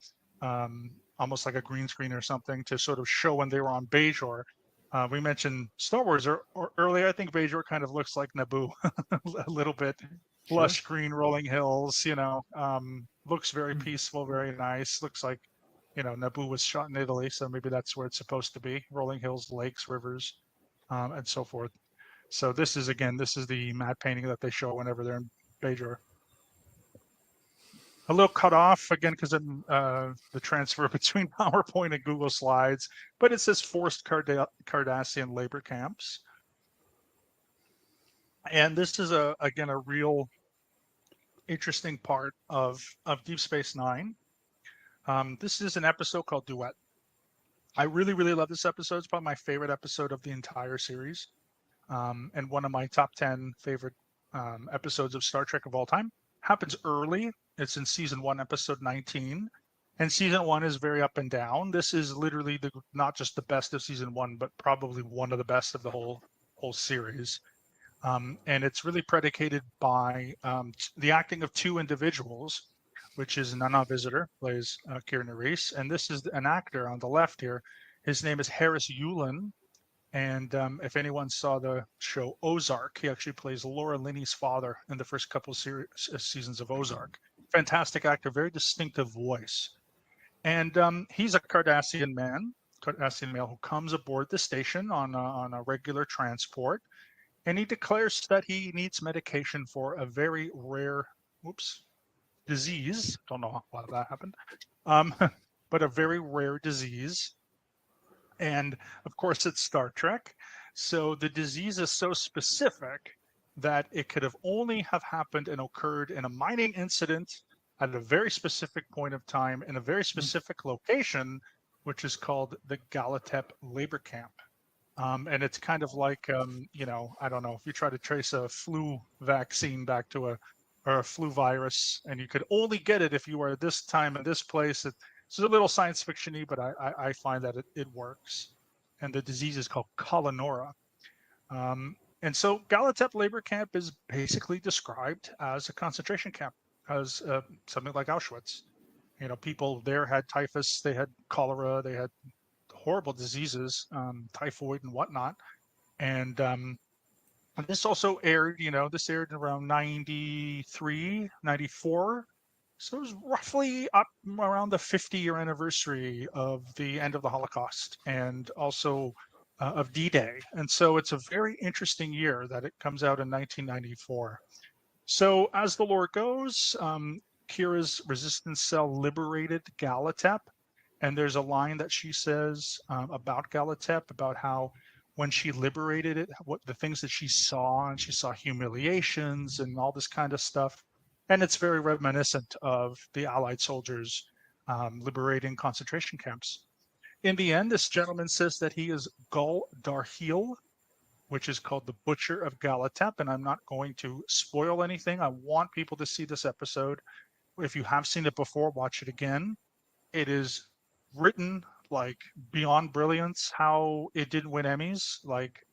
almost like a green screen or something to sort of show when they were on Bajor. We mentioned Star Wars earlier. I think Bajor kind of looks like Naboo a little bit. Lush green rolling hills, looks very peaceful, very nice. Looks like, Naboo was shot in Italy, so maybe that's where it's supposed to be. Rolling hills, lakes, rivers, and so forth. So this is the matte painting that they show whenever they're in Bajor. A little cut off again because of the transfer between PowerPoint and Google Slides, but it says forced Cardassian labor camps. And this is again a real interesting part of Deep Space Nine. This is an episode called Duet. I really, really love this episode. It's probably my favorite episode of the entire series, and one of my top 10 favorite episodes of Star Trek of all time. Happens early. It's in season 1, episode 19. And season 1 is very up and down. This is literally not just the best of season 1, but probably one of the best of the whole whole series. And it's really predicated by the acting of two individuals, which is Nana Visitor, plays Kieran Reese, and this is an actor on the left here. His name is Harris Yulin, and if anyone saw the show Ozark, he actually plays Laura Linney's father in the first couple seasons of Ozark. Fantastic actor, very distinctive voice. And he's a Cardassian male who comes aboard the station on a regular transport, and he declares that he needs medication for a very rare, disease. Don't know why that happened, but a very rare disease. And of course, it's Star Trek. So the disease is so specific that it could have only have happened and occurred in a mining incident at a very specific point of time in a very specific location, which is called the Galatep labor camp. And it's kind of like, I don't know, if you try to trace a flu vaccine back to or a flu virus, and you could only get it if you were at this time in this place. It's a little science fiction-y, but I find that it works. And the disease is called Colonora. And so Galatep labor camp is basically described as a concentration camp, as something like Auschwitz. People there had typhus, they had cholera, they had horrible diseases, typhoid and whatnot. And this also aired, this aired around 93, 94. So it was roughly up around the 50-year anniversary of the end of the Holocaust and also of D-Day. And so it's a very interesting year that it comes out in 1994. So as the lore goes, Kira's resistance cell liberated Galatep. And there's a line that she says about Galatep, about how when she liberated it, what the things that she saw, and she saw humiliations and all this kind of stuff. And it's very reminiscent of the Allied soldiers liberating concentration camps. In the end, this gentleman says that he is Gul Darheel, which is called the Butcher of Galatep. And I'm not going to spoil anything. I want people to see this episode. If you have seen it before, watch it again. It is written like beyond brilliance. How it didn't win Emmys, like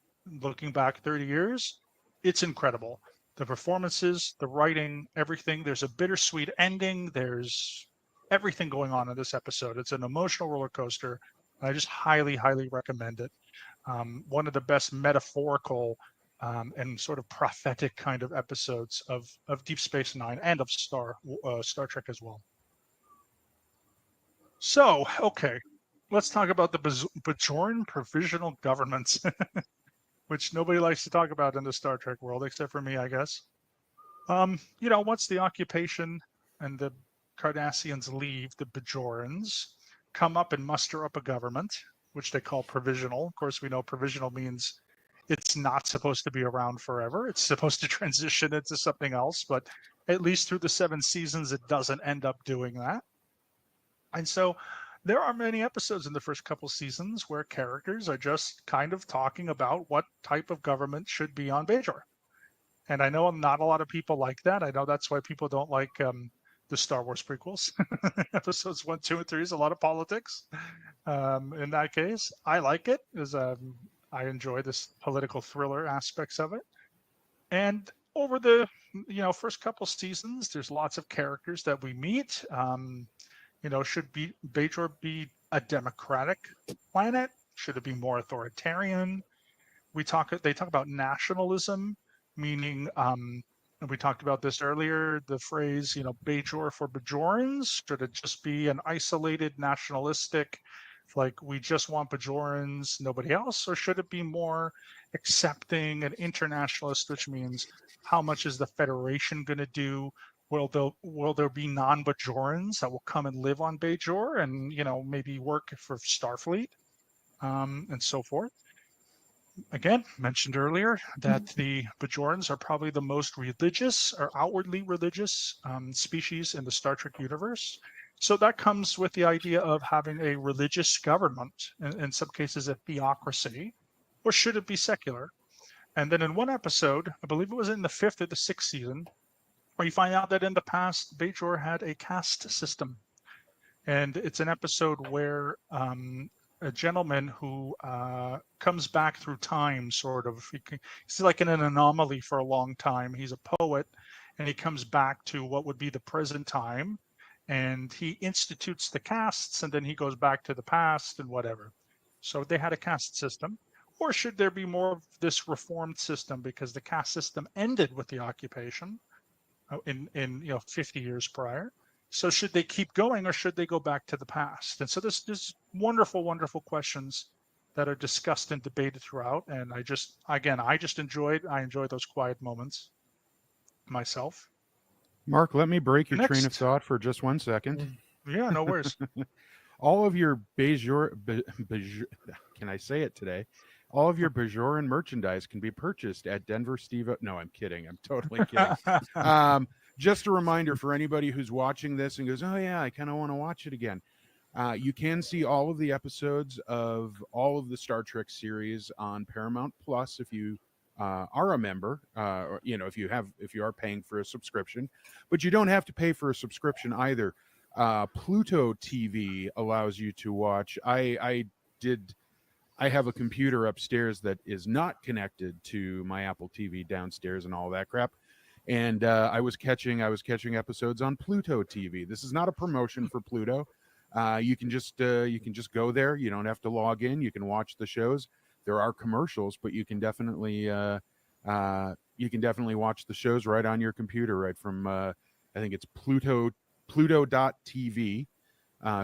looking back 30 years, it's incredible. The performances, the writing, everything. There's a bittersweet ending. There's everything going on in this episode. It's an emotional roller coaster. I just highly, highly recommend it. One of the best metaphorical and sort of prophetic kind of episodes of Deep Space Nine and of Star Trek as well. So, okay, let's talk about the Bajoran provisional governments, which nobody likes to talk about in the Star Trek world, except for me, I guess. Once the occupation and the Cardassians leave, the Bajorans come up and muster up a government, which they call provisional. Of course, we know provisional means it's not supposed to be around forever. It's supposed to transition into something else, but at least through the 7 seasons, it doesn't end up doing that. And so there are many episodes in the first couple seasons where characters are just kind of talking about what type of government should be on Bajor. And I know not a lot of people like that. I know that's why people don't like the Star Wars prequels. Episodes 1, 2, and 3 is a lot of politics. In that case, I like it because I enjoy this political thriller aspects of it. And over the first couple seasons, there's lots of characters that we meet. Should Bajor be a democratic planet? Should it be more authoritarian? They talk about nationalism, meaning, and we talked about this earlier, the phrase, Bajor for Bajorans. Should it just be an isolated nationalistic, like we just want Bajorans, nobody else? Or should it be more accepting and internationalist, which means how much is the Federation going to do? Will there be non-Bajorans that will come and live on Bajor and, maybe work for Starfleet and so forth? Again, mentioned earlier that the Bajorans are probably the most religious or outwardly religious species in the Star Trek universe. So that comes with the idea of having a religious government, in some cases a theocracy, or should it be secular? And then in one episode, I believe it was in the 5th or the 6th season, where you find out that in the past, Bajor had a caste system. And it's an episode where a gentleman who comes back through time, sort of. He's like in an anomaly for a long time. He's a poet, and he comes back to what would be the present time, and he institutes the castes, and then he goes back to the past and whatever. So they had a caste system. Or should there be more of this reformed system, because the caste system ended with the occupation in 50 years prior? So should they keep going, or should they go back to the past? And so there's wonderful, wonderful questions that are discussed and debated throughout. And I just enjoy those quiet moments myself. Mark, let me break your train of Next. thought for just 1 second. Yeah, no worries. All of your can I say it today? All of your Bajoran merchandise can be purchased at Denver Steve. No, I'm kidding. I'm totally kidding. Just a reminder for anybody who's watching this and goes, oh yeah, I kind of want to watch it again. You can see all of the episodes of all of the Star Trek series on Paramount Plus if you are a member, or if you are paying for a subscription. But you don't have to pay for a subscription either. Pluto TV allows you to watch. I have a computer upstairs that is not connected to my Apple TV downstairs and all that crap. And I was catching episodes on Pluto TV. This is not a promotion for Pluto. You can just go there. You don't have to log in. You can watch the shows. There are commercials, but you can definitely watch the shows right on your computer, right from I think it's Pluto.tv.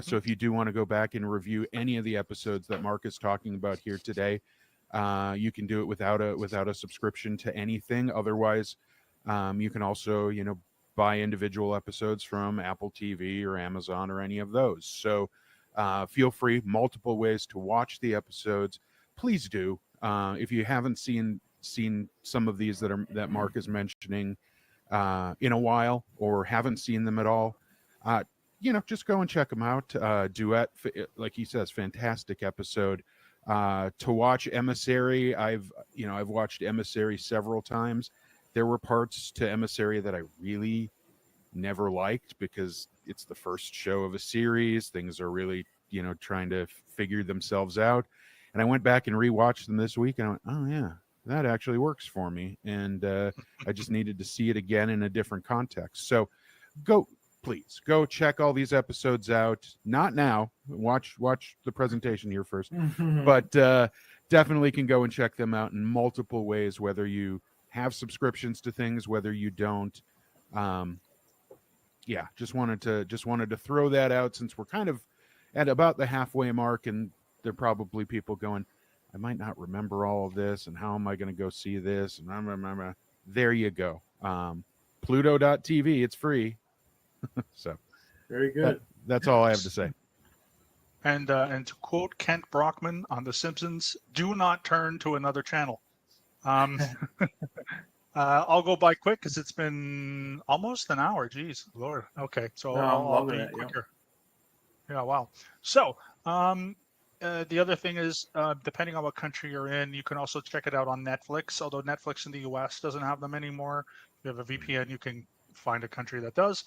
So if you do want to go back and review any of the episodes that Mark is talking about here today, you can do it without a subscription to anything. Otherwise, you can also buy individual episodes from Apple TV or Amazon or any of those. So feel free, multiple ways to watch the episodes. Please do. If you haven't seen some of these that Mark is mentioning in a while, or haven't seen them at all, just go and check them out. Duet, like he says, fantastic episode. To watch Emissary, I've watched Emissary several times. There were parts to Emissary that I really never liked because it's the first show of a series. Things are really, trying to figure themselves out. And I went back and rewatched them this week, and I went, oh yeah, that actually works for me. And I just needed to see it again in a different context. So please go check all these episodes out. Not now. Watch the presentation here first. But definitely can go and check them out in multiple ways, whether you have subscriptions to things, whether you don't. Just wanted to throw that out, since we're kind of at about the halfway mark, and there are probably people going, I might not remember all of this, and how am I going to go see this? And there you go. Pluto.tv, it's free. So very good. That's all I have to say. And to quote Kent Brockman on The Simpsons, do not turn to another channel. I'll go by quick because it's been almost an hour. Jeez, Lord. Okay, so I'll be quicker. Yeah, wow. So the other thing is, depending on what country you're in, you can also check it out on Netflix. Although Netflix in the US doesn't have them anymore. If you have a VPN, you can find a country that does.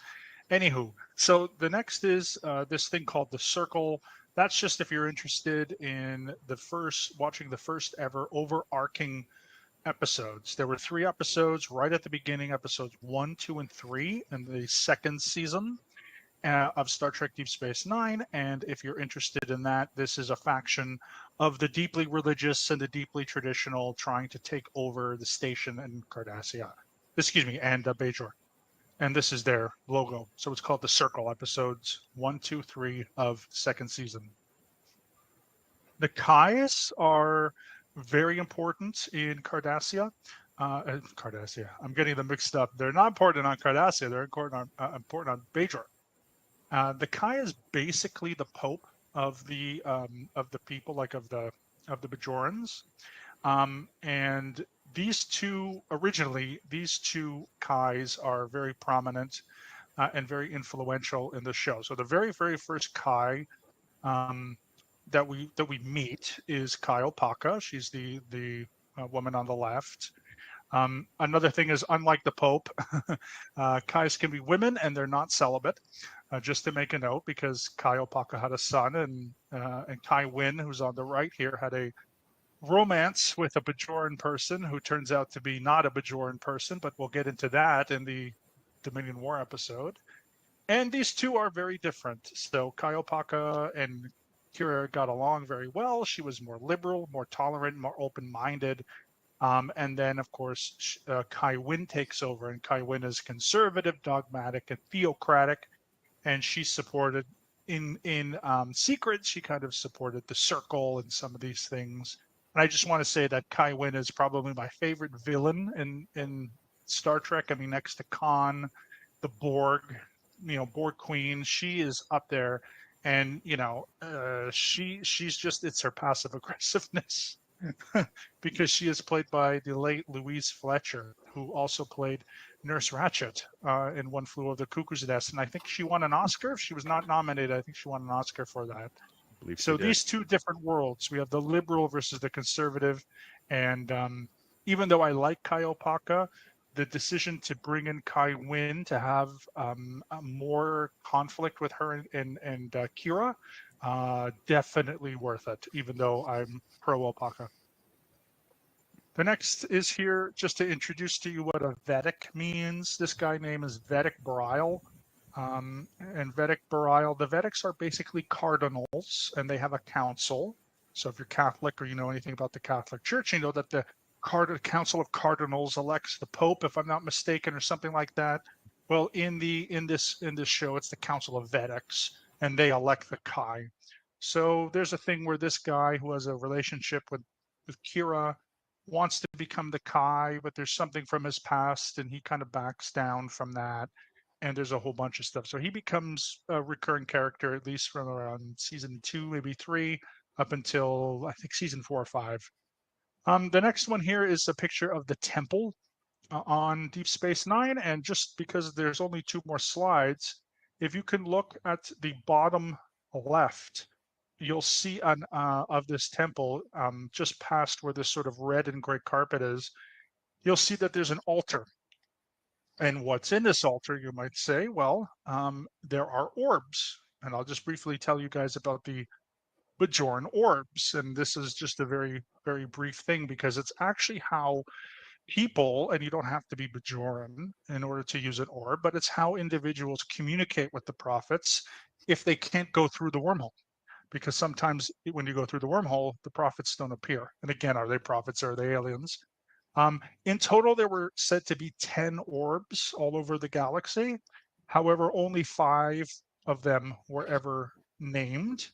Anywho, so the next is this thing called The Circle. That's just if you're interested in watching the first ever overarching episodes. There were 3 episodes right at the beginning, episodes 1, 2, and 3 in the second season of Star Trek Deep Space Nine. And if you're interested in that, this is a faction of the deeply religious and the deeply traditional trying to take over the station in Cardassia. And Bajor. And this is their logo. So it's called The Circle, episodes 1, 2, 3 of second season. The Kais are very important in Cardassia. Cardassia. I'm getting them mixed up. They're not important on Cardassia. They're important on Bajor. The Kai is basically the Pope of the people, like of the Bajorans. And these two Kais are very prominent and very influential in the show. So the very, very first Kai that we meet is Kai Opaka. She's the woman on the left. Another thing is, unlike the Pope, Kais can be women and they're not celibate. just to make a note, because Kai Opaka had a son, and Kai Wynn, who's on the right here, had a romance with a Bajoran person who turns out to be not a Bajoran person, but we'll get into that in the Dominion War episode. And these two are very different. So Kai Opaka and Kira got along very well. She was more liberal, more tolerant, more open-minded. And then, of course, Kai Wynn takes over, and Kai Wynn is conservative, dogmatic, and theocratic, and she supported in secret. She kind of supported the Circle and some of these things. And I just want to say that Kai Wynn is probably my favorite villain in Star Trek. I mean, next to Khan, the Borg, Borg Queen, she is up there, and she's just, it's her passive aggressiveness. Because she is played by the late Louise Fletcher, who also played Nurse Ratched in One Flew Over the Cuckoo's Nest, and I think she won an Oscar. If she was not nominated, I think she won an Oscar for that. So these two different worlds, we have the liberal versus the conservative, and even though I like Kai Opaka, the decision to bring in Kai Wynn to have more conflict with her and Kira, definitely worth it, even though I'm pro Opaka. The next is here just to introduce to you what a Vedic means. This guy name is Vedic Barile. And Vedic Barile, the Vedics are basically cardinals, and they have a council. So if you're Catholic or you know anything about the Catholic Church, you know that the Council of Cardinals elects the Pope, if I'm not mistaken, or something like that. Well, in this show, it's the Council of Vedics, and they elect the Kai. So there's a thing where this guy who has a relationship with Kira wants to become the Kai, but there's something from his past, and he kind of backs down from that. And there's a whole bunch of stuff. So he becomes a recurring character, at least from around season 2, maybe 3, up until I think season 4 or 5. The next one here is a picture of the temple on Deep Space Nine. And just because there's only 2 more slides, if you can look at the bottom left, you'll see of this temple, just past where this sort of red and gray carpet is, you'll see that there's an altar. And what's in this altar, you might say? Well, there are orbs. And I'll just briefly tell you guys about the Bajoran orbs. And this is just a very, very brief thing, because it's actually how people, and you don't have to be Bajoran in order to use an orb, but it's how individuals communicate with the prophets if they can't go through the wormhole. Because sometimes when you go through the wormhole, the prophets don't appear. And again, are they prophets or are they aliens? In total, there were said to be 10 orbs all over the galaxy. However, only 5 of them were ever named.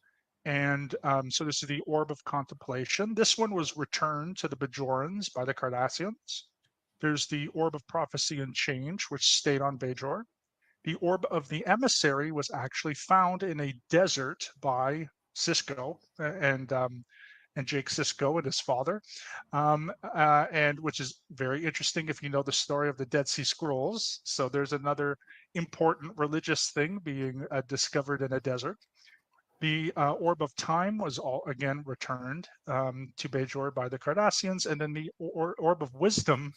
And so this is the Orb of Contemplation. This one was returned to the Bajorans by the Cardassians. There's the Orb of Prophecy and Change, which stayed on Bajor. The Orb of the Emissary was actually found in a desert by Sisko and Jake Sisko and his father, and which is very interesting if you know the story of the Dead Sea Scrolls. So there's another important religious thing being discovered in a desert. The Orb of Time was again returned to Bajor by the Cardassians, and then the Orb of Wisdom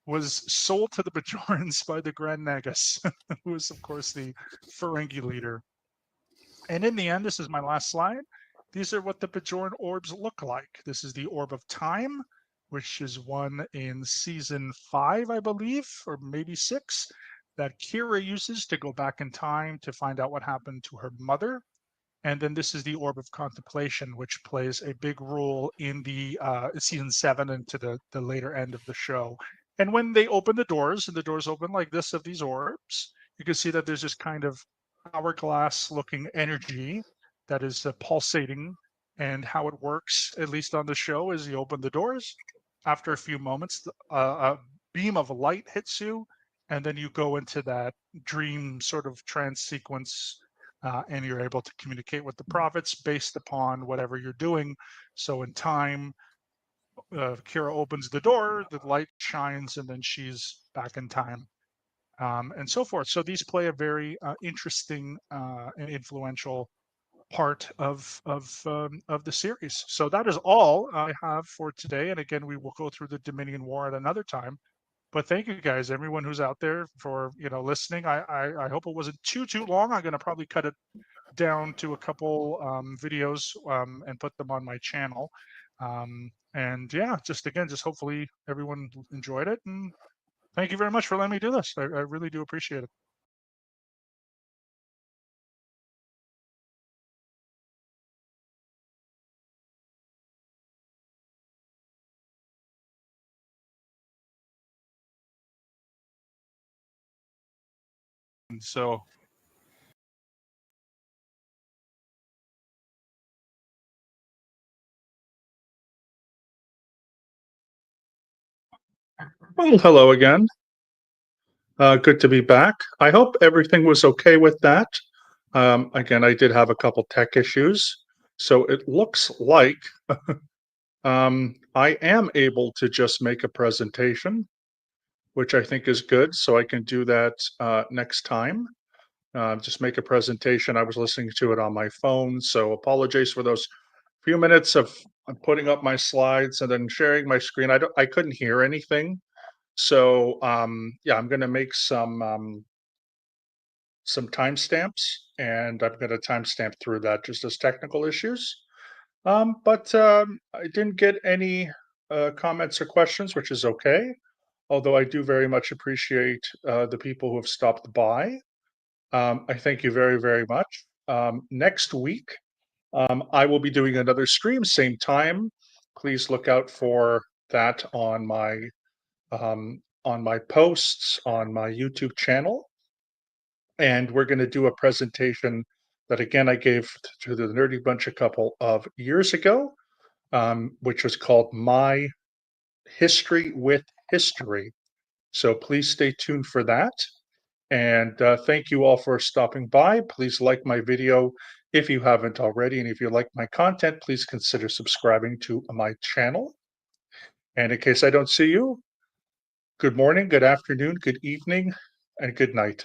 was sold to the Bajorans by the Grand Nagus, who is, of course, the Ferengi leader. And in the end, this is my last slide. These are what the Bajoran orbs look like. This is the Orb of Time, which is one in season 5, I believe, or maybe 6, that Kira uses to go back in time to find out what happened to her mother. And then this is the Orb of Contemplation, which plays a big role in the season 7 and to the later end of the show. And when they open the doors, and the doors open like this of these orbs, you can see that there's this kind of hourglass-looking energy that is pulsating. And how it works, at least on the show, is you open the doors. After a few moments, a beam of light hits you, and then you go into that dream sort of trance sequence, and you're able to communicate with the prophets based upon whatever you're doing. So in time, Kira opens the door, the light shines, and then she's back in time, and so forth. So these play a very interesting and influential part of the series. So that is all I have for today. And again, we will go through the Dominion War at another time. But thank you guys, everyone who's out there for listening. I hope it wasn't too long. I'm gonna probably cut it down to a couple videos and put them on my channel. And yeah, just hopefully everyone enjoyed it. And thank you very much for letting me do this. I really do appreciate it. And so Well, hello again. Good to be back. I hope everything was okay with that. Again, I did have a couple tech issues, so it looks like I am able to just make a presentation, which I think is good. So I can do that next time. Just make a presentation. I was listening to it on my phone, so apologies for those few minutes of putting up my slides and then sharing my screen. I couldn't hear anything. So yeah, I'm going to make some timestamps, and I'm going to timestamp through that just as technical issues. But I didn't get any comments or questions, which is okay. Although I do very much appreciate the people who have stopped by. I thank you very, very much. Next week, I will be doing another stream, same time. Please look out for that on my posts on my YouTube channel. And we're going to do a presentation that again I gave to the Nerdy Bunch a couple of years ago, which was called My History with History. So please stay tuned for that. And thank you all for stopping by. Please like my video if you haven't already. And if you like my content, please consider subscribing to my channel. And in case I don't see you, good morning, good afternoon, good evening, and good night.